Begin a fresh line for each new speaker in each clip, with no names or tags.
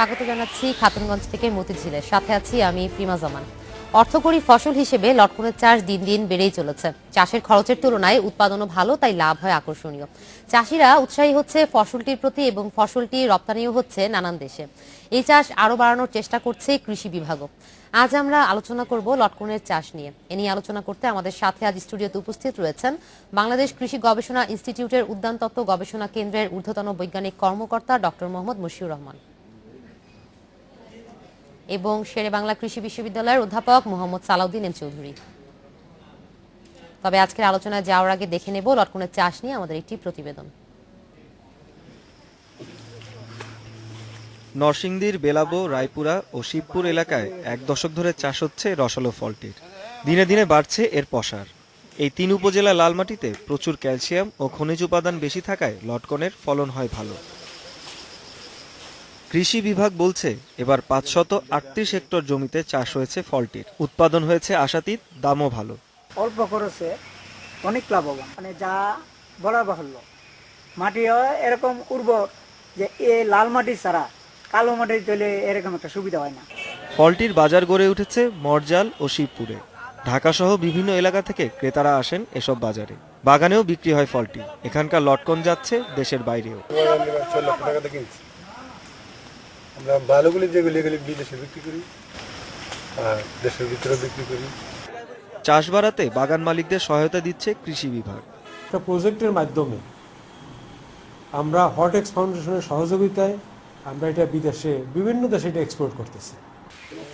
স্বাগত জানাচ্ছি খাতুনগঞ্জ থেকে মতিঝিলের সাথে আছি আমি প্রিমা জামান। অর্থকরী ফসল হিসেবে লটকনের চাষ দিন দিন বেড়েই চলেছে। চাষের খরচের তুলনায় উৎপাদনও ভালো, তাই লাভ হয় আকর্ষণীয়। চাষিরা উৎসাহী হচ্ছে ফসলটির প্রতি এবং ফসলটি রপ্তানিও হচ্ছে নানান দেশে। এই চাষ আরও বাড়ানোর চেষ্টা করছে কৃষি বিভাগও। আজ আমরা আলোচনা করব লটকনের চাষ নিয়ে। এ নিয়ে আলোচনা করতে আমাদের সাথে আজ স্টুডিওতে উপস্থিত রয়েছেন বাংলাদেশ কৃষি গবেষণা ইনস্টিটিউটের উদ্যান তত্ত্ব গবেষণা কেন্দ্রের ঊর্ধ্বতন বৈজ্ঞানিক কর্মকর্তা ডক্টর মোহাম্মদ মশিউর রহমান এবং শেরে বাংলা কৃষি বিশ্ববিদ্যালয়ের অধ্যাপক মোহাম্মদ সালাউদ্দিন এম চৌধুরী। তবে আজকের আলোচনায় যাওয়ার আগে দেখে নেব লটকনের চাষ নিয়ে আমাদের একটি প্রতিবেদন।
নরসিংদীর বেলাবো, রায়পুরা ও শিবপুর এলাকায় 1 দশক ধরে চাষ হচ্ছে রসালো ফলটির। দিনে দিনে বাড়ছে এর পসার। এই 3 উপজেলা লাল মাটিতে প্রচুর ক্যালসিয়াম ও খনিজ উপাদান বেশি থাকায় লটকনের ফলন হয় ভালো। কৃষি বিভাগ বলছে এবার 538 হেক্টর জমিতে চাষ হয়েছে ফলটির। উৎপাদন হয়েছে আশাতীত, দামও ভালো।
অল্প খরচে অনেক লাভবান, যা বলার বাহুল্য। মাটিও এরকম উর্বর যে এই লাল মাটি ছাড়া কালো মাটি তৈলে এরকম একটা সুবিধা হয় না।
ফলটির বাজার গড়ে উঠেছে মরজাল ও শিবপুরে। ঢাকাসহ বিভিন্ন এলাকা থেকে ক্রেতারা আসেন এসব বাজারে। বাগানেও বিক্রি হয় ফলটি। এখানকার লটকন যাচ্ছে দেশের বাইরেও।
আমরা ভালোগুলি যেগুলি এগুলি বিদেশে বিক্রি করি আর দেশের ভিতরে বিক্রি করি।
চাষ বাড়াতে বাগান মালিকদের সহায়তা দিচ্ছে কৃষি বিভাগ।
একটা প্রজেক্টের মাধ্যমে আমরা হটেক্স ফাউন্ডেশনের সহযোগিতায় আমরা এটা বিদেশে বিভিন্ন দেশে এটা এক্সপোর্ট করতেছি।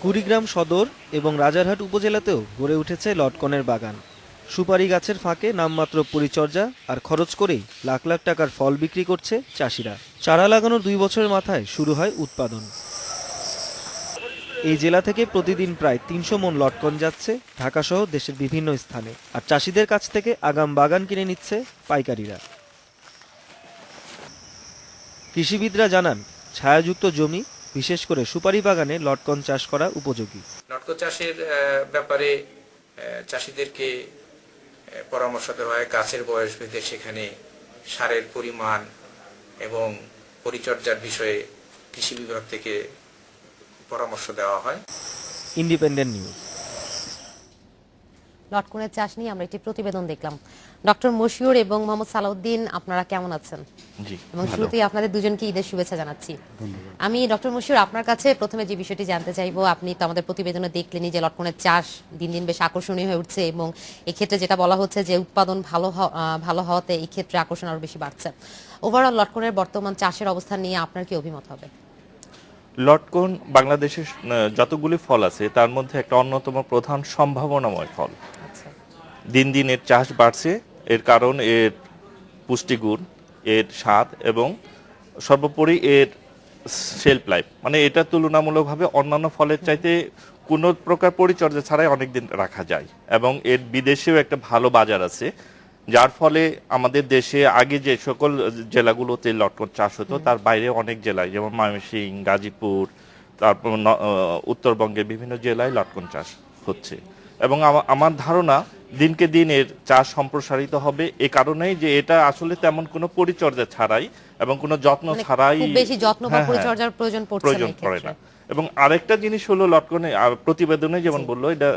কুড়িগ্রাম সদর এবং রাজারহাট উপজেলাতেও গড়ে উঠেছে লটকনের বাগান। সুপারি গাছের ফাঁকে নামমাত্র পরিচর্যা আর খরচ করেই লাখ লাখ টাকার ফল বিক্রি করছে চাষিরা। চারা লাগানোর 2 বছরের মাথায় শুরু হয় উৎপাদন। এই জেলা থেকে প্রতিদিন প্রায় 300 মণ লটকন যাচ্ছে ঢাকাসহ দেশের বিভিন্ন স্থানে। আর চাষিদের কাছ থেকে আগাম বাগান কিনে নিচ্ছে পাইকারিরা। কৃষিবিদরা জানান, ছায়াযুক্ত জমি, বিশেষ করে সুপারি বাগানে লটকন চাষ করা উপযোগী।
লটকন চাষের ব্যাপারে চাষিদেরকে পরামর্শ দেওয়া হয় গাছের বয়স ভেদে, সেখানে সারের পরিমাণ এবং পরিচর্যার বিষয়ে কৃষি বিভাগ থেকে পরামর্শ দেওয়া হয়।
Independent news.
লটকনের চাষ নিয়ে আমরা একটি প্রতিবেদন দেখলাম। ডক্টর মশিউর এবং মোহাম্মদ সালাউদ্দিন, আপনারা কেমন আছেন? এবং শুরুতেই আপনাদের দুজনকে ঈদের শুভেচ্ছা জানাচ্ছি। আমি ডক্টর মশিউর, আপনার কাছে প্রথমে যে বিষয়টি জানতে চাইবো, আপনি তো আমাদের প্রতিবেদনে দেখলেনই যে লটকনের চাষ দিন দিন বেশ আকর্ষণীয় হয়ে উঠছে এবং এক্ষেত্রে যেটা বলা হচ্ছে যে উৎপাদন ভালো হওয়াতে এই ক্ষেত্রে আকর্ষণ আরো বেশি বাড়ছে। ওভারঅল লটকনের বর্তমান চাষের অবস্থান নিয়ে আপনার কি অভিমত হবে?
লটকন বাংলাদেশের যতগুলি ফল আছে তার মধ্যে একটা অন্যতম প্রধান সম্ভাবনাময় ফল। দিন দিন এর চাষ বাড়ছে, এর কারণ এর পুষ্টিগুণ, এর স্বাদ এবং সর্বোপরি এর শেলফ লাইফ। মানে এটা তুলনামূলকভাবে অন্যান্য ফলের চাইতে কোনো প্রকার পরিচর্যা ছাড়াই অনেক দিন রাখা যায় এবং এর বিদেশেও একটা ভালো বাজার আছে, যার ফলে আমাদের দেশে আগে যে সকল জেলাগুলোতে লটকন চাষ হতো তার বাইরে অনেক জেলায়, যেমন ময়মনসিংহ, গাজীপুর, তারপর উত্তরবঙ্গের বিভিন্ন জেলায় লটকন চাষ হচ্ছে। এবং আমার ধারণা দিনকে দিন এর চাষ সম্প্রসারিত হবে, এ কারণেই যে এটা আসলে তেমন কোনো পরিচর্যা ছাড়াই এবং কোনো যত্ন ছাড়াই,
খুব বেশি যত্ন বা পরিচর্যার প্রয়োজন
পড়ে না। এবং আরেকটা জিনিস হলো লটকনে প্রতিবেদনে যেমন বললো, এটা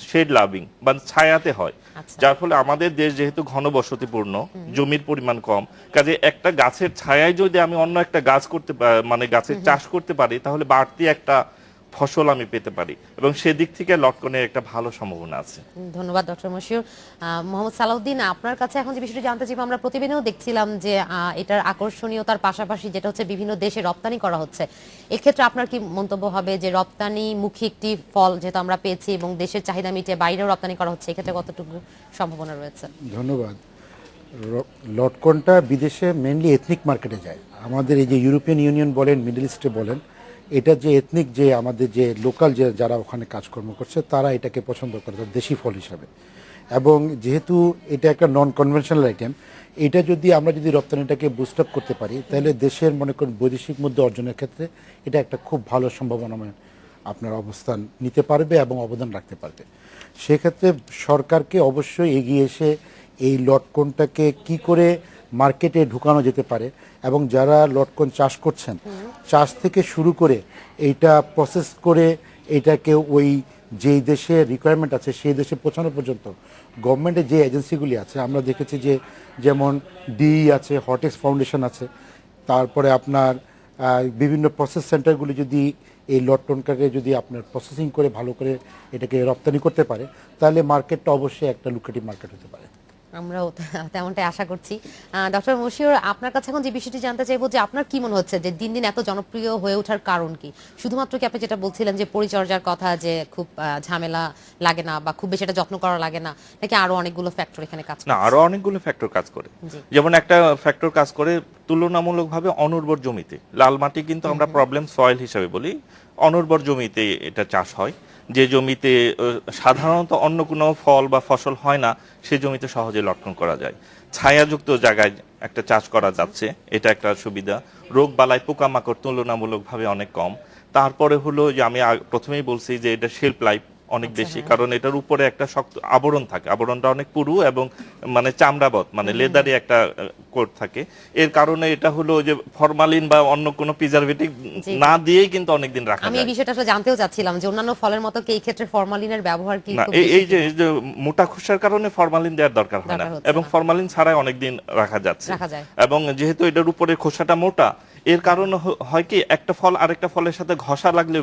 শেড লাভিং বা ছায়াতে হয়, যার ফলে আমাদের দেশ যেহেতু ঘনবসতিপূর্ণ, জমির পরিমাণ কম, কাজে একটা গাছের ছায়ায় যদি আমি অন্য একটা গাছ মানে গাছের চাষ করতে পারি, তাহলে বাড়তি একটা ফসল আমি পেতে পারি এবং সেদিক থেকে লটকনের একটা ভালো সম্ভাবনা আছে।
ধন্যবাদ ডক্টর মশিউর। মোহাম্মদ সালাউদ্দিন, আপনার কাছে এখন যে বিষয়টি জানতে চাইবো, আমরা প্রতিবেদনেও দেখছিলাম যে এটার আকর্ষণীয়তার পাশাপাশি যেটা হচ্ছে বিভিন্ন দেশে রপ্তানি করা হচ্ছে। এক্ষেত্রে আপনার কি মন্তব্য হবে যে রপ্তানি মুখী একটি ফল যেহেতু আমরা পেয়েছি এবং দেশের চাহিদা মিটিয়ে বাইরেও রপ্তানি করা হচ্ছে, এক্ষেত্রে কতটুকু সম্ভাবনা রয়েছে?
ধন্যবাদ। লটকনটা বিদেশে মেনলি এথনিক মার্কেটে যায়। আমাদের এই যে ইউরোপিয়ান ইউনিয়ন বলেন, মিডল ইস্টে বলেন, এটা যে এথনিক, যে আমাদের যে লোকাল যে যারা ওখানে কাজকর্ম করছে তারা এটাকে পছন্দ করে দেশি ফল হিসাবে। এবং যেহেতু এটা একটা নন কনভেনশনাল আইটেম, এটা যদি আমরা যদি রপ্তানিটাকে বুস্ট আপ করতে পারি, তাহলে দেশের মনে করেন বৈদেশিক মুদ্রা অর্জনের ক্ষেত্রে এটা একটা খুব ভালো সম্ভাবনাময় আপনার অবস্থান নিতে পারবে এবং অবদান রাখতে পারবে। সেক্ষেত্রে সরকারকে অবশ্যই এগিয়ে এসে এই লটকনটাকে কি করে মার্কেটে ঢুকানো যেতে পারে, এবং যারা লটকন চাষ করছেন চাষ থেকে শুরু করে এইটা প্রসেস করে এটাকে ওই যেই দেশে রিকোয়ারমেন্ট আছে সেই দেশে পৌঁছানো পর্যন্ত গভর্নমেন্টের যে এজেন্সিগুলি আছে আমরা দেখেছি যে যেমন ডিই আছে, হটেক্স ফাউন্ডেশন আছে, তারপরে আপনার বিভিন্ন প্রসেস সেন্টারগুলি যদি এই লটকনটাকে যদি আপনার প্রসেসিং করে ভালো করে এটাকে রপ্তানি করতে পারে তাহলে মার্কেটটা অবশ্যই একটা লুক্রেটিভ মার্কেট হতে পারে।
আমরাও তেমনটাই আশা করছি। ডক্টর মশিউর, আপনার কাছে এখন যে বিষয়টি জানতে চাইবো যে আপনার কি মনে হচ্ছে যে দিন দিন এত জনপ্রিয় হয়ে ওঠার কারণ কি? শুধুমাত্র কি আপনি যেটা বলছিলেন যে পরিচর্যার কথা, যে খুব ঝামেলা লাগে না বা খুব বেশি এটা যত্ন করা লাগে না, নাকি আরো অনেকগুলো ফ্যাক্টর এখানে কাজ করে?
না, আরো অনেকগুলো ফ্যাক্টর কাজ করে। যেমন একটা ফ্যাক্টর কাজ করে তুলনামূলকভাবে অনুর্বর জমিতে, লাল মাটি কিন্তু আমরা প্রবলেম সয়েল হিসেবে বলি, অনুর্বর জমিতে এটা চাষ হয়। যে জমিতে সাধারণত অন্য কোনো ফল বা ফসল হয় না সেই জমিতে সহজে লটকন করা যায়। ছায়াযুক্ত জায়গায় একটা চাষ করা যাচ্ছে, এটা একটা সুবিধা। রোগ বালাই পোকামাকড় তুলনামূলকভাবে অনেক কম। তারপরে হলো যে আমি প্রথমেই বলছি যে এটা শেলফ লাইফ অনেক বেশি, কারণ এটার উপরে একটা শক্ত আবরণ থাকে, আবরণটা অনেক পুরু এবং মানে চামড়াবত মানে লেদারি একটা কোট থাকে। এর কারণে এটা হলো যে ফরমালিন বা অন্য কোনো প্রিজারভেটিভ না দিয়েই কিন্তু অনেকদিন রাখা যায়।
আমি এই বিষয়টা আসলে জানতেও চাচ্ছিলাম যে অন্যান্য ফলের মতো কি এই ক্ষেত্রে ফরমালিনের ব্যবহার কি
না,
খুব বেশি?
এই যে মোটা খোসার কারণে ফরমালিন দেওয়ার দরকার হয় না, এবং ফরমালিন ছাড়াই অনেকদিন রাখা যাচ্ছে। এবং যেহেতু এটার উপরে খোসাটা মোটা, এর কারণে হয় কি একটা ফল আরেকটা ফলের সাথে ঘষা লাগলে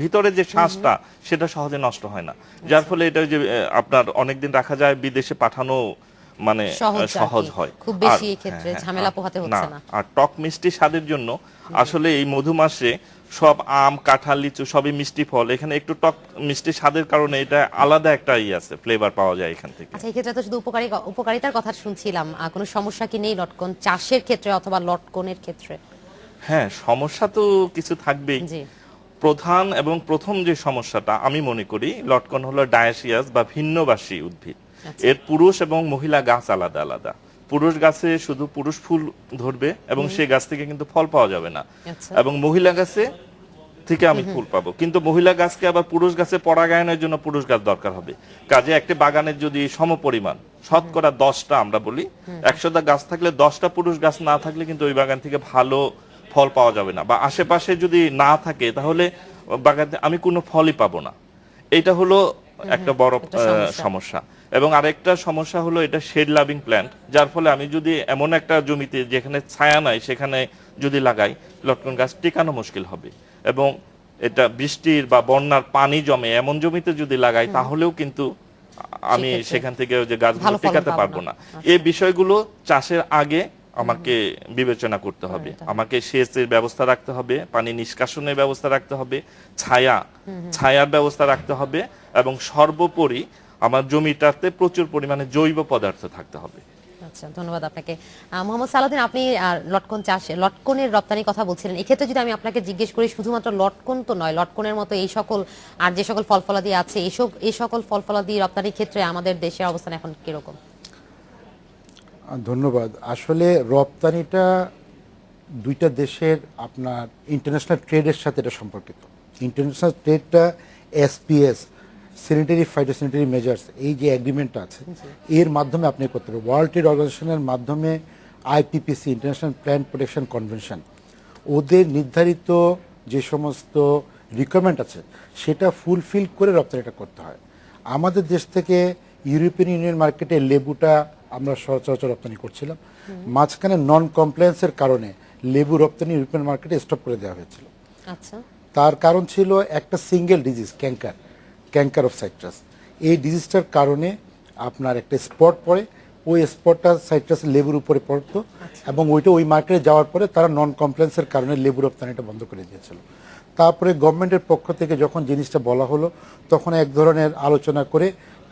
ভিতরে যে শ্বাসটা সেটা সহজে নষ্ট হয় না, যার ফলে এটা যে আপনার অনেকদিন রাখা যায়, বিদেশে পাঠানো মানে সহজ হয়,
খুব বেশি এই ক্ষেত্রে ঝামেলা পোহাতে হচ্ছে না।
আর টক মিষ্টি স্বাদের জন্য আসলে এই মধু মাসে সব আম, কাঁঠাল, লিচু সবই মিষ্টি ফল, এখানে একটু টক মিষ্টি স্বাদের কারণে এটা আলাদা একটা আছে, ফ্লেভার পাওয়া যায় এখান থেকে।
আচ্ছা, এই ক্ষেত্রে তো শুধু উপকারিতার কথা শুনছিলাম, কোনো সমস্যা কি নেই লটকন চাষের ক্ষেত্রে অথবা লটকনের ক্ষেত্রে?
হ্যাঁ, সমস্যা তো কিছু থাকবেই। প্রধান এবং প্রথম যে সমস্যাটা আমি মনে করি, লটকন হলো ডায়াসিয়াস বা ভিন্নবাসী উদ্ভিদ। এর পুরুষ এবং মহিলা গাছ আলাদা আলাদা। পুরুষ গাছে শুধু পুরুষ ফুল ধরবে এবং সেই গাছ থেকে কিন্তু ফল পাওয়া যাবে না, এবং মহিলা গাছে থেকে আমি ফুল পাবো, কিন্তু মহিলা গাছকে আবার পুরুষ গাছে পরাগায়নের জন্য পুরুষ গাছ দরকার হবে। কাজে একটা বাগানের যদি সমপরিমাণ শতকরা 10টা আমরা বলি 100টা গাছ থাকলে 10টা পুরুষ গাছ না থাকলে কিন্তু ওই বাগান থেকে ভালো ফল পাওয়া যাবে না, বা আশেপাশে যদি না থাকে তাহলে বাগানে আমি কোনো ফলই পাবো না। এটা হলো একটা বড় সমস্যা। এবং আরেকটা সমস্যা হলো এটা শেড লাভিং প্ল্যান্ট, যার ফলে আমি যদি এমন একটা জমিতে যেখানে ছায়া নাই সেখানে যদি লাগাই, লটকন গাছ টিকানো মুশকিল হবে। এবং এটা বৃষ্টির বা বন্যার পানি জমে এমন জমিতে যদি লাগাই তাহলেও কিন্তু আমি সেখান থেকে যে গাছগুলো টিকাতে পারবো না। এই বিষয়গুলো চাষের আগে আমাকে বিবেচনা করতে হবে। আমাকে সেচের ব্যবস্থা রাখতে হবে, পানি নিষ্কাশনের ব্যবস্থা রাখতে হবে, ছায়ার ব্যবস্থা রাখতে হবে, এবং সর্বোপরি আমার জমিটাতে প্রচুর পরিমাণে জৈব পদার্থ থাকতে হবে।
আচ্ছা, ধন্যবাদ আপনাকে। মোহাম্মদ সালাউদ্দিন, আপনি লটকন চাষে লটকনের রপ্তানির কথা বলছিলেন। এক্ষেত্রে যদি আমি আপনাকে জিজ্ঞেস করি, শুধুমাত্র লটকন তো নয়, লটকনের মতো এই সকল আর যে সকল ফল ফলাদি আছে, এই সকল ফল ফলাদি রপ্তানির ক্ষেত্রে আমাদের দেশের অবস্থান এখন কিরকম?
ধন্যবাদ। আসলে রপ্তানিটা দুইটা দেশের আপনার ইন্টারন্যাশনাল ট্রেডের সাথে এটা সম্পর্কিত। ইন্টারন্যাশনাল ট্রেডটা এসপিএস, স্যানিটারি ফাইটোস্যানিটারি মেজার্স, এই যে এগ্রিমেন্টটা আছে এর মাধ্যমে আপনি করতে পারবেন। ওয়ার্ল্ড ট্রেড অর্গানাইজেশনের মাধ্যমে আইপিপিসি, ইন্টারন্যাশনাল প্ল্যান্ট প্রোটেকশন কনভেনশন, ওদের নির্ধারিত যে সমস্ত রিকোয়ারমেন্ট আছে সেটা ফুলফিল করে রপ্তানিটা করতে হয়। আমাদের দেশ থেকে ইউরোপিয়ান ইউনিয়ন মার্কেটে লেবুটা আমরা সচরাচর রপ্তানি করছিলাম, মাঝখানে নন কমপ্লায়েন্সের কারণে লেবু রপ্তানি ইউরোপিয়ান মার্কেটে স্টপ করে দেওয়া হয়েছিল।
আচ্ছা,
তার কারণ ছিল একটা সিঙ্গেল ডিজিজ, ক্যাঙ্কার অফ সাইট্রাস। এই ডিজিজটার কারণে আপনার একটা স্পট পড়ে, ওই স্পটটা সাইট্রাস লেবুর উপরে পড়তো, এবং ওইটা ওই মার্কেটে যাওয়ার পরে তারা নন কমপ্লায়েন্সের কারণে লেবু রপ্তানিটা বন্ধ করে দিয়েছিল। তারপরে গভর্নমেন্টের পক্ষ থেকে যখন জিনিসটা বলা হলো তখন এক ধরনের আলোচনা করে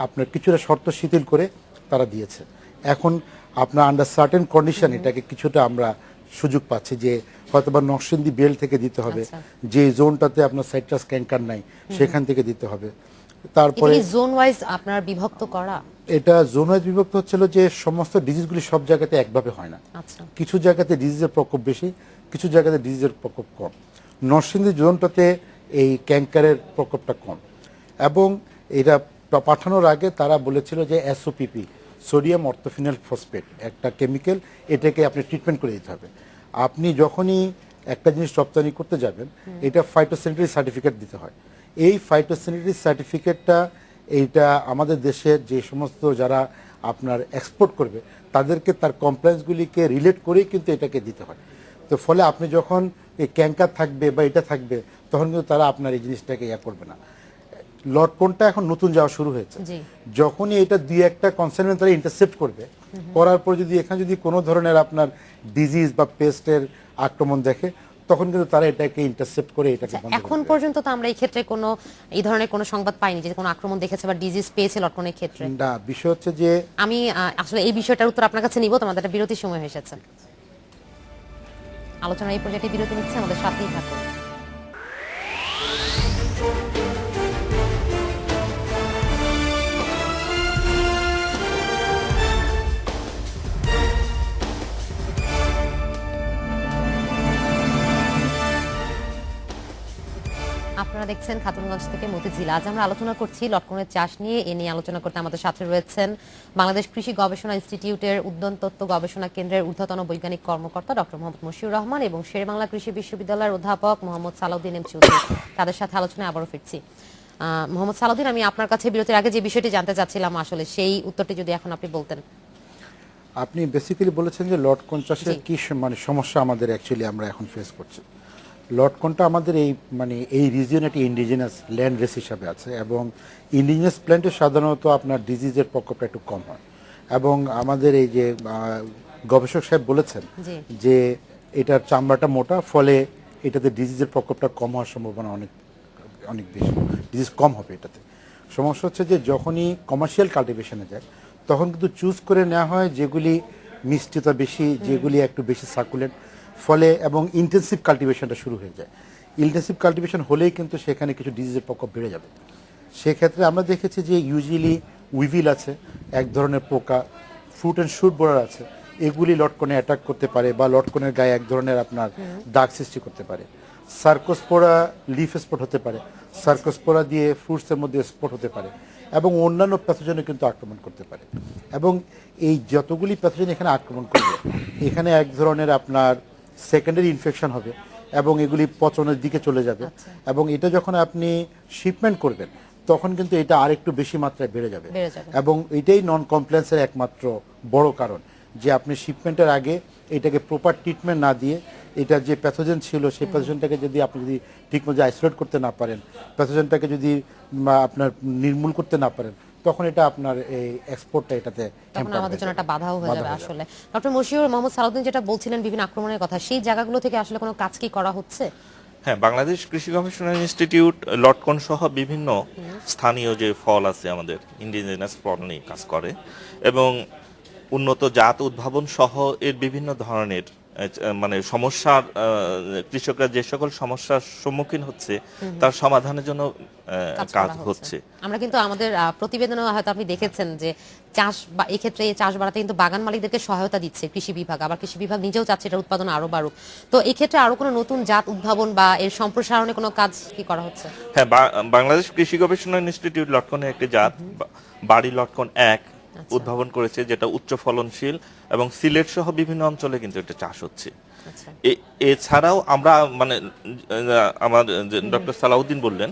আপনার কিছুটা শর্ত শিথিল করে তারা দিয়েছে। এখন আপনার আন্ডার সার্টেন কন্ডিশন এটাকে কিছুটা আমরা সুযোগ পাচ্ছি যে হয়তোবা নকশিন্দি বেল্ট থেকে দিতে হবে, যে জোনটাতে আপনার সাইট্রাস ক্যাঙ্কার নাই সেখান থেকে দিতে হবে। তারপরে
জোন ওয়াইজ আপনার বিভক্ত করা,
এটা জোন ওয়াইজ বিভক্ত হচ্ছিল যে সমস্ত ডিজিজগুলি সব জায়গাতে একভাবে হয় না। কিছু জায়গাতে ডিজিজের প্রকোপ বেশি, কিছু জায়গাতে ডিজিজের প্রকোপ কম। নরসিংদী জোনটাতে এই ক্যাঙ্কারের প্রকোপটা কম, এবং এটা পাঠানোর আগে তারা বলেছিল যে এসওপিপি, সোডিয়াম অর্থোফিনাল ফসফেট একটা কেমিক্যাল, এটাকে আপনি ট্রিটমেন্ট করে দিতে হবে। আপনি যখনই একটা জিনিস রপ্তানি করতে যাবেন, এটা ফাইটোস্যানিটারি সার্টিফিকেট দিতে হয়। এই ফাইটোস্যানিটারি সার্টিফিকেটটা এইটা আমাদের দেশের যে সমস্ত যারা আপনার এক্সপোর্ট করবে তাদেরকে তার কমপ্লেন্সগুলিকে রিলেট করেই কিন্তু এটাকে দিতে হয়। তো ফলে আপনি যখন এই ক্যাঙ্কার থাকবে বা এটা থাকবে, তখন কিন্তু তারা আপনার এই জিনিসটাকে ইয়া করবে না। লটকনটা এখন নতুন যাওয়া শুরু হয়েছে,
জি।
যখনই এটা দুই একটা কনসার্ন তারা ইন্টারসেপ্ট করবে, করার পর যদি এখানে যদি কোনো ধরনের আপনার ডিজিজ বা পেস্টের আক্রমণ দেখে, তখন কিন্তু তারা এটাকে ইন্টারসেপ্ট করে এটাকে বন্ধ
এখন
করে
পর্যন্ত তো আমরা এই ক্ষেত্রে কোনো এই ধরনের কোনো সংবাদ পাইনি যে কোনো আক্রমণ দেখেছে বা ডিজিজ পেয়েছে লটকনের ক্ষেত্রে।
দেবে। না, বিষয় হচ্ছে যে
আমি আসলে এই বিষয়টার উত্তর আপনার কাছে নিব, তোমাদের একটা বিরতির সময় হয়ে এসেছে। আলোচনা এই পর্যায়ে বিরতি নিচ্ছে, আমাদের সাথেই থাকুন। আপনারা দেখছেন খাতুনগঞ্জ থেকে মতিঝিল। আজ আমরা আলোচনা করছি লটকনের চাষ নিয়ে। এ নিয়ে আলোচনা করতে আমাদের সাথে রয়েছেন বাংলাদেশ কৃষি গবেষণা ইনস্টিটিউটের উদ্যান তত্ত্ব গবেষণা কেন্দ্রের ঊর্ধ্বতন বৈজ্ঞানিক কর্মকর্তা ডক্টর মোহাম্মদ মশিউর রহমান এবং শেরেবাংলা কৃষি বিশ্ববিদ্যালয়ের অধ্যাপক মোহাম্মদ সালাউদ্দিন এম চৌধুরী। তাদের সাথে আলোচনায় আবারও ফিরছি। মোহাম্মদ সালাউদ্দিন, আমি আপনার কাছে বিরতির আগে যে বিষয়টি জানতে চাচ্ছিলাম, আসলে সেই উত্তরটি যদি এখন আপনি বলতেন।
আপনি বেসিক্যালি বলেছেন যে লটকন চাষের কি মানে সমস্যা আমাদের অ্যাকচুয়ালি আমরা এখন ফেস করছি। লটকনটা আমাদের এই মানে এই রিজিয়নে একটি ইন্ডিজিনাস ল্যান্ড রেস হিসাবে আছে, এবং ইন্ডিজিনাস প্ল্যান্টে সাধারণত আপনার ডিজিজের প্রকোপটা একটু কম হয়। এবং আমাদের এই যে গবেষক সাহেব বলেছেন
জি।
যে এটার চামড়াটা মোটা, ফলে এটাতে ডিজিজের প্রকোপটা কম হওয়ার সম্ভাবনা অনেক অনেক বেশি, ডিজিজ কম হবে এটাতে। সমস্যা হচ্ছে যে যখনই কমার্শিয়াল কাল্টিভেশনে যায়, তখন কিন্তু চুজ করে নেওয়া হয় যেগুলি মিষ্টিতা বেশি, যেগুলি একটু বেশি সার্কুলেন্ট, ফলে এবং ইন্টেন্সিভ কাল্টিভেশনটা শুরু হয়ে যায়। ইন্টেন্সিভ কাল্টিভেশন হলেই কিন্তু সেখানে কিছু ডিজিজের প্রকোপ বেড়ে যাবে। সেক্ষেত্রে আমরা দেখেছি যে ইউজুয়ালি উইভিল আছে, এক ধরনের পোকা, ফ্রুট অ্যান্ড শুট বোরার আছে, এগুলি লটকনে অ্যাটাক করতে পারে বা লটকনের গায়ে এক ধরনের আপনার দাগ সৃষ্টি করতে পারে। সার্কোস্পোরা লিফ স্পট হতে পারে, সার্কোস্পোরা দিয়ে ফ্রুটসের মধ্যে স্পট হতে পারে, এবং অন্যান্য প্যাথোজেনও কিন্তু আক্রমণ করতে পারে। এবং এই যতগুলি প্যাথোজেন এখানে আক্রমণ করবে, এখানে এক ধরনের আপনার সেকেন্ডারি ইনফেকশন হবে এবং এগুলি পচনের দিকে চলে যাবে। এবং এটা যখন আপনি শিপমেন্ট করবেন, তখন কিন্তু এটা আরেকটু বেশি মাত্রায় বেড়ে যাবে। এবং এটাই নন কমপ্লেন্সের একমাত্র বড় কারণ, যে আপনি শিপমেন্টের আগে এটাকে প্রপার ট্রিটমেন্ট না দিয়ে, এটা যে প্যাথোজেন ছিল সেই প্যাথোজেনটাকে যদি আপনি যদি ঠিকমতো আইসোলেট করতে না পারেন, প্যাথোজেনটাকে যদি আপনার নির্মূল করতে না পারেন, তখন এটা আপনার এই এক্সপোর্টটা এটাতে
তখন আমাদের জন্য একটা বাধাও হয়ে যাবে। আসলে ডক্টর মশিউর, মোহাম্মদ সালাউদ্দিন যেটা বলছিলেন বিভিন্ন আক্রমণের কথা, সেই জায়গাগুলো থেকে আসলে কোনো কাজ কি করা হচ্ছে?
হ্যাঁ, বাংলাদেশ কৃষি গবেষণা ইনস্টিটিউট লটকন সহ বিভিন্ন স্থানীয় যে ফল আছে আমাদের ইন্ডিজিনাস ফল নিয়ে কাজ করে, এবং উন্নত জাত উদ্ভাবন সহ এর বিভিন্ন ধরনের মানে সমস্যার কৃষকরা যে সকল সমস্যার সম্মুখীন হচ্ছে তার সমাধানের জন্য কাজ হচ্ছে।
আমরা কিন্তু আমাদের প্রতিবেদনে হয়তো আপনি দেখেছেন যে চাষ বা এই ক্ষেত্রে চাষ বাড়াতে কিন্তু বাগান মালিকদেরকে সহায়তা দিচ্ছে কৃষি বিভাগ, আবার কৃষি বিভাগ নিজেও চাচ্ছে এটা উৎপাদন আরো বাড়ুক। তো এই ক্ষেত্রে আরো কোনো নতুন জাত উদ্ভাবন বা এর সম্প্রসারণে কোনো কাজ কি করা হচ্ছে?
হ্যাঁ, বাংলাদেশ কৃষি গবেষণা ইনস্টিটিউট লটকনের একটি জাত বাড়ি লটকন 1 উদ্ভাবন করেছে, যেটা উচ্চ ফলনশীল এবং সিলেট সহ বিভিন্ন অঞ্চলে কিন্তু এটা চাষ হচ্ছে। এছাড়াও আমরা মানে আমার ডক্টর সালাউদ্দিন বললেন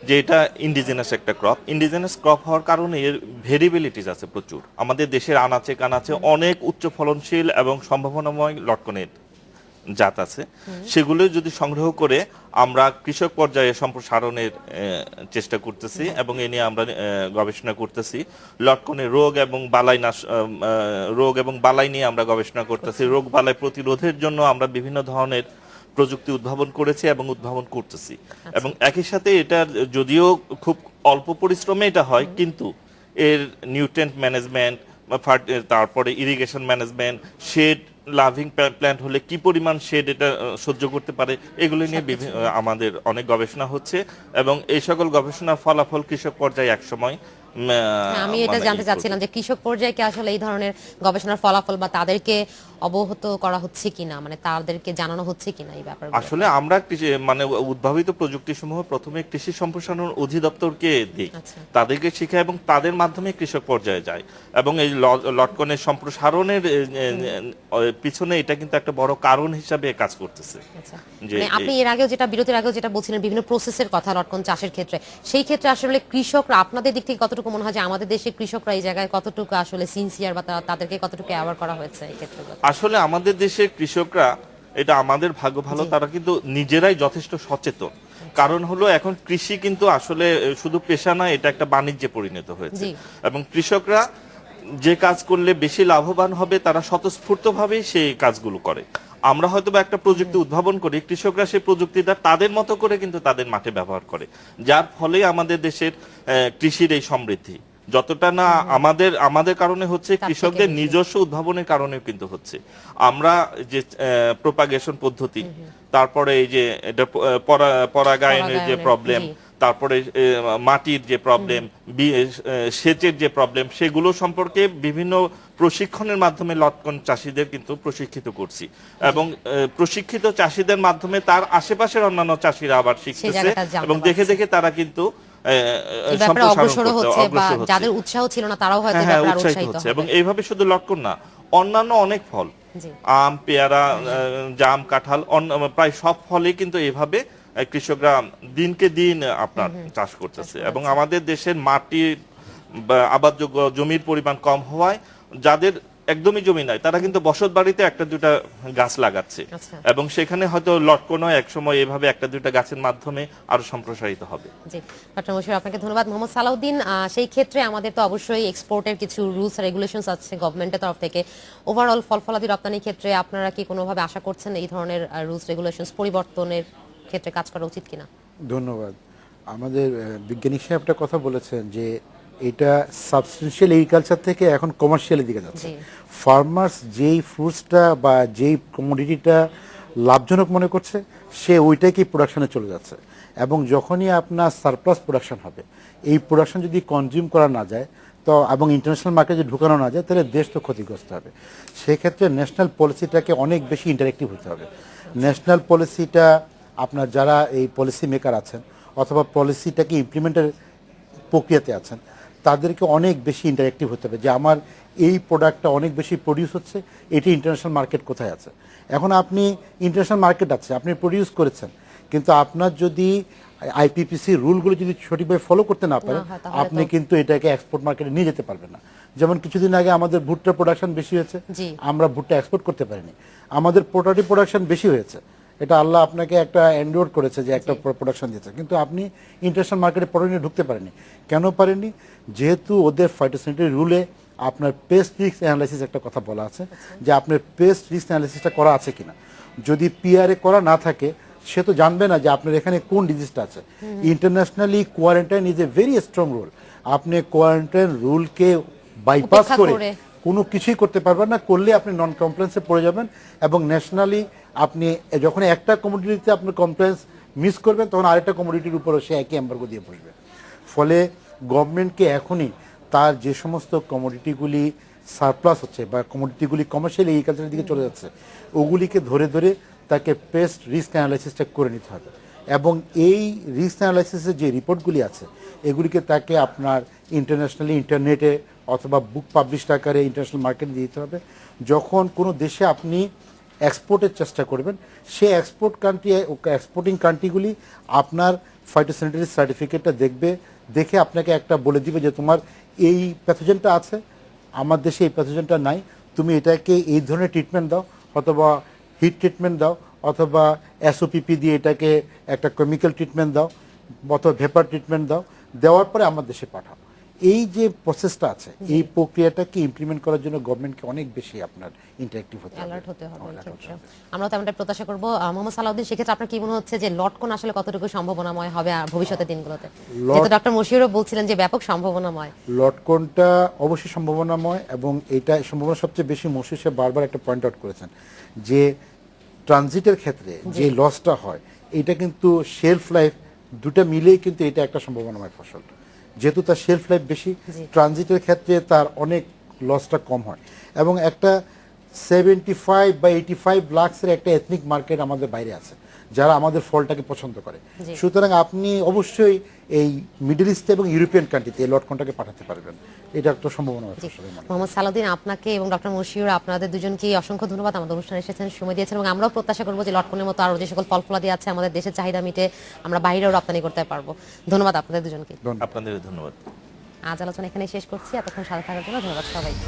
যে এটা ইন্ডিজিনাস একটা ক্রপ। ইন্ডিজিনাস ক্রপ হওয়ার কারণে এর ভেরিয়েবিলিটিস আছে প্রচুর। আমাদের দেশের আনাচে কানাচে অনেক উচ্চ ফলনশীল এবং সম্ভাবনাময় লটকনের জাত আছে, সেগুলো যদি সংগ্রহ করে আমরা কৃষক পর্যায়ে সম্প্রসারণের চেষ্টা করতেছি, এবং এ নিয়ে আমরা গবেষণা করতেছি। লটকনের রোগ এবং বালাই নিয়ে আমরা গবেষণা করতেছি। রোগ বালাই প্রতিরোধের জন্য আমরা বিভিন্ন ধরনের প্রযুক্তি উদ্ভাবন করেছি এবং উদ্ভাবন করতেছি। এবং একই সাথে এটার যদিও খুব অল্প পরিশ্রমে এটা হয়, কিন্তু এর নিউট্রিয়েন্ট ম্যানেজমেন্ট, তারপরে irrigation management, shade loving plant হলে কি পরিমাণ শেড এটা সহ্য করতে পারে, এগুলো নিয়ে আমাদের অনেক গবেষণা হচ্ছে। এবং এই সকল গবেষণার ফলাফল কৃষক পর্যায়ে একসময়
আমি এটা জানতে চাচ্ছিলাম যে কৃষক পর্যায়ে কি আসলে এই ধরনের গবেষণার ফলাফল বা তাদেরকে অবগত করা হচ্ছে কিনা, মানে তাদেরকে জানানো হচ্ছে কিনা এই ব্যাপারগুলো?
আসলে আমরা মানে উদ্ভাবিত প্রযুক্তি সমূহ প্রথমে কৃষি সম্প্রসারণ অধিদপ্তরকে দিই,
আচ্ছা।
তাদেরকে শিখায় এবং তাদের মাধ্যমে কৃষক পর্যায়ে যায়। এবং এই লটকনের সম্প্রসারণের পিছনে এটা কিন্তু একটা বড় কারণ হিসাবে কাজ করতেছে।
আচ্ছা,
যে
মানে আপনি এর আগেও যেটা বিরতির আগেও যেটা বলছিলেন বিভিন্ন প্রসেসের কথা লটকন চাষের ক্ষেত্রে, সেই ক্ষেত্রে আসলে কৃষকরা আপনাদের দিক থেকে কতটুকু মনে হয় যে আমাদের দেশে কৃষকরা এই জায়গায় কতটুকু আসলে সিনসিয়ার বা তাদেরকে কতটুকু অ্যাওয়ার করা হয়েছে এই ক্ষেত্রে?
আসলে আমাদের দেশের কৃষকরা, এটা আমাদের ভাগ্য ভালো, তারা কিন্তু নিজেরাই যথেষ্ট সচেতন। কারণ হলো এখন কৃষি কিন্তু আসলে শুধু পেশা না, এটা একটা বাণিজ্যে পরিণত হয়েছে। এবং কৃষকরা যে কাজ করলে বেশি লাভবান হবে তারা স্বতঃস্ফূর্তভাবেই সেই কাজগুলো করে। আমরা হয়তো বা একটা প্রযুক্তি উদ্ভাবন করি, কৃষকরা সেই প্রযুক্তিটা তাদের মতো করে কিন্তু তাদের মাঠে ব্যবহার করে, যার ফলে আমাদের দেশের কৃষির এই সমৃদ্ধি যতটা না আমাদের কারণে হচ্ছে, কৃষকদের নিজস্ব উদ্ভাবনের কারণে কিন্তু হচ্ছে। আমরা যে প্রোপাগেশন পদ্ধতি, তারপরে এই যে পরাগায়নের যে প্রবলেম, তারপরে মাটির যে প্রবলেম, সেচের যে প্রবলেম, সেগুলো সম্পর্কে বিভিন্ন প্রশিক্ষণের মাধ্যমে লটকন চাষিদের কিন্তু প্রশিক্ষিত করছি। এবং প্রশিক্ষিত চাষিদের মাধ্যমে তার আশেপাশের অন্যান্য চাষিরা আবার শিখতেছে এবং দেখে দেখে তারা কিন্তু
অগ্রসর হচ্ছে বা যাদের উৎসাহ ছিল না তারাও হয়তো উৎসাহিত হচ্ছে।
এবং এইভাবে শুধু লটকন না, অন্যান্য অনেক ফল, আম, পেয়ারা, জাম, কাঁঠাল, প্রায় সব ফলই কিন্তু এইভাবে কৃষকরা দিনকে দিন আপনার চাষ করতেছে। এবং আমাদের দেশের মাটির আবাদযোগ্য জমির পরিমাণ কম হওয়ায় যাদের একদমই জমি নাই তারা কিন্তু বসত বাড়িতে একটা দুটা গাছ লাগাচ্ছে। এবং সেখানে হয়তো লটকনও একসময় এভাবে একটা দুটা গাছের মাধ্যমে আরো সম্প্রসারিত হবে।
জি, ডক্টর মশিউর আপনাকে ধন্যবাদ। মোহাম্মদ সালাউদ্দিন, সেই ক্ষেত্রে আমাদের তো অবশ্যই এক্সপোর্টের কিছু রুলস রেগুলেশনস আছে গভর্নমেন্টের তরফ থেকে। ওভারঅল ফল-ফলাদি রপ্তানির ক্ষেত্রে আপনারা কি কোনোভাবে আশা করছেন এই ধরনের রুলস রেগুলেশনস পরিবর্তনের ক্ষেত্রে কাজ করা উচিত কিনা?
ধন্যবাদ। আমাদের বিজ্ঞানী সাহেব একটা কথা বলেছেন যে এটা সাবস্টেন্সিয়াল এগ্রিকালচার থেকে এখন কমার্শিয়ালের দিকে যাচ্ছে। ফার্মার্স যেই ফ্রুটসটা বা যেই কমোডিটিটা লাভজনক মনে করছে সে ওইটাকেই প্রোডাকশনে চলে যাচ্ছে। এবং যখনই আপনার সারপ্লাস প্রোডাকশন হবে, এই প্রোডাকশন যদি কনজিউম করা না যায় তো এবং ইন্টারন্যাশনাল মার্কেটে যদি ঢুকানো না যায় তাহলে দেশ তো ক্ষতিগ্রস্ত হবে। সেক্ষেত্রে ন্যাশনাল পলিসিটাকে অনেক বেশি ইন্টারেক্টিভ হতে হবে। ন্যাশনাল পলিসিটা আপনার যারা এই পলিসি মেকার আছেন অথবা পলিসিটাকে ইমপ্লিমেন্টের প্রক্রিয়াতে আছেন তাদেরকে অনেক বেশি ইন্টারেক্টিভ হতে হবে যে আমার এই প্রোডাক্টটা অনেক বেশি প্রডিউস হচ্ছে, এটি ইন্টারন্যাশনাল মার্কেট কোথায় আছে। এখন আপনি ইন্টারন্যাশনাল মার্কেট আছে, আপনি প্রডিউস করেছেন, কিন্তু আপনার যদি আইপিপিসি রুলগুলো যদি সঠিকভাবে ফলো করতে না পারেন আপনি কিন্তু এটাকে এক্সপোর্ট মার্কেটে নিয়ে যেতে পারবেন না। যেমন কিছুদিন আগে আমাদের ভুট্টার প্রোডাকশন বেশি হয়েছে, আমরা ভুট্টা এক্সপোর্ট করতে পারিনি। আমাদের পোটাটো প্রোডাকশন বেশি হয়েছে, এটা আল্লাহ আপনাকে একটা এন্ডোর করেছে যে একটা প্রোডাকশন দিয়েছে, কিন্তু আপনি ইন্টারন্যাশনাল মার্কেটে প্রোডাক্ট নিয়ে ঢুকতে পারেননি। কেন পারেননি? যেহেতু ওদের ফাইটোস্যানিটারি রুলে আপনার পেস্ট রিস্ক অ্যানালাইসিস একটা কথা বলা আছে যে আপনার পেস্ট রিস্ক অ্যানালাইসিসটা করা আছে কিনা। যদি পিআরএ করা না থাকে সে তো জানবে না যে আপনার এখানে কোন ডিজিজটা আছে। Internationally quarantine is a very strong rule. আপনি কোয়ারেন্টাইন রুলকে বাইপাস করে কোনো কিছুই করতে পারবেন না, করলে আপনি নন কমপ্লেন্সে পড়ে যাবেন। এবং ন্যাশনালি আপনি যখন একটা কমোডিটিতে আপনার কমপ্লেন্স মিস করবেন তখন আরেকটা কমোডিটির উপরও সে একই এম্বার্গো দিয়ে বসবে। ফলে গভর্নমেন্টকে এখনই তার যে সমস্ত কমোডিটিগুলি সারপ্লাস হচ্ছে বা কমোডিটিগুলি কমার্শিয়াল এগ্রিকালচারের দিকে চলে যাচ্ছে ওগুলিকে ধরে ধরে তাকে পেস্ট রিস্ক অ্যানালাইসিসটা করে নিতে হবে। এবং এই রিস্ক অ্যানালাইসিসের যে রিপোর্টগুলি আছে এগুলিকে তাকে আপনার ইন্টারন্যাশনালি ইন্টারনেটে অথবা বুক পাবলিশ আকারে ইন্টারন্যাশনাল মার্কেটে দিতে হবে। যখন কোনো দেশে আপনি এক্সপোর্টের চেষ্টা করবেন সে এক্সপোর্টিং কান্ট্রিগুলি আপনার ফাইটোস্যানিটারি সার্টিফিকেটটা দেখবে, দেখে আপনাকে একটা বলে দিবে যে তোমার এই প্যাথোজেনটা আছে, আমার দেশে এই প্যাথোজেনটা নাই, তুমি এটাকে এই ধরনের ট্রিটমেন্ট দাও, অথবা হিট ট্রিটমেন্ট দাও, অথবা এসওপিপি দিয়ে এটাকে একটা কেমিক্যাল ট্রিটমেন্ট দাও, অথবা ভেপার ট্রিটমেন্ট দাও, দেওয়ার পরে আমার দেশে পাঠাও। এই যে প্রসেসটা আছে এই প্রক্রিয়াটাকে ইমপ্লিমেন্ট করার জন্য গভর্নমেন্টকে অনেক বেশি আপনার ইন্টারেক্টিভ হতে হবে,
অ্যালার্ট হতে হবে। আমরা তেমনটা প্রত্যাশা করব। মোহাম্মদ সালাউদ্দিন, সেক্ষেত্রে আপনার কি মনে হচ্ছে যে লটকন আসলে কতটুকু সম্ভাবনাময় হবে ভবিষ্যতের দিনগুলোতে? যেহেতু ডক্টর মশিউরও বলছিলেন যে ব্যাপক সম্ভাবনাময়।
লটকনটা অবশ্যই সম্ভাবনাময় এবং এটা সম্ভাবনা সবচেয়ে বেশি মশিউর সাহেব বারবার একটা পয়েন্ট আউট করেছেন যে ট্রানজিটের ক্ষেত্রে যে লসটা হয় এটা কিন্তু শেলফ লাইফ দুটা মিলেই কিন্তু এটা একটা সম্ভাবনাময় ফসল। যেহেতু তার শেলফ লাইফ বেশি,
জি।
ট্রানজিটের ক্ষেত্রে তার অনেক লসটা কম হয়। এবং একটা 75 বা 85 লাখসের একটা এথনিক মার্কেট আমাদের বাইরে আছে যারা আমাদের ফলটাকে পছন্দ করে।
জি।
সুতরাং আপনি অবশ্যই এই মিডল ইস্ট এবং ইউরোপিয়ান কান্ট্রিতে এই লটকনটাকে পাঠাতে পারবেন, এটা একটা সম্ভাবনা আছে আসলে মনে হয়।
মোহাম্মদ সালাউদ্দিন, আপনাকে এবং ডক্টর মশিউর, আপনাদের দুজনকে অসংখ্য ধন্যবাদ আমাদের অনুষ্ঠানে এসেছেন, সময় দিয়েছেন, এবং আমরাও প্রত্যাশা করবো যে লটকনের মতো আরো যে সকল ফল ফলাদি আছে আমাদের দেশের চাহিদা মিটে আমরা বাইরেও রপ্তানি করতে পারবো। ধন্যবাদ আপনাদের দুজনকে।
আপনাদের ধন্যবাদ।
আজ আলোচনা এখানে শেষ করছি। এতক্ষণ সাথে থাকার জন্য ধন্যবাদ সবাইকে।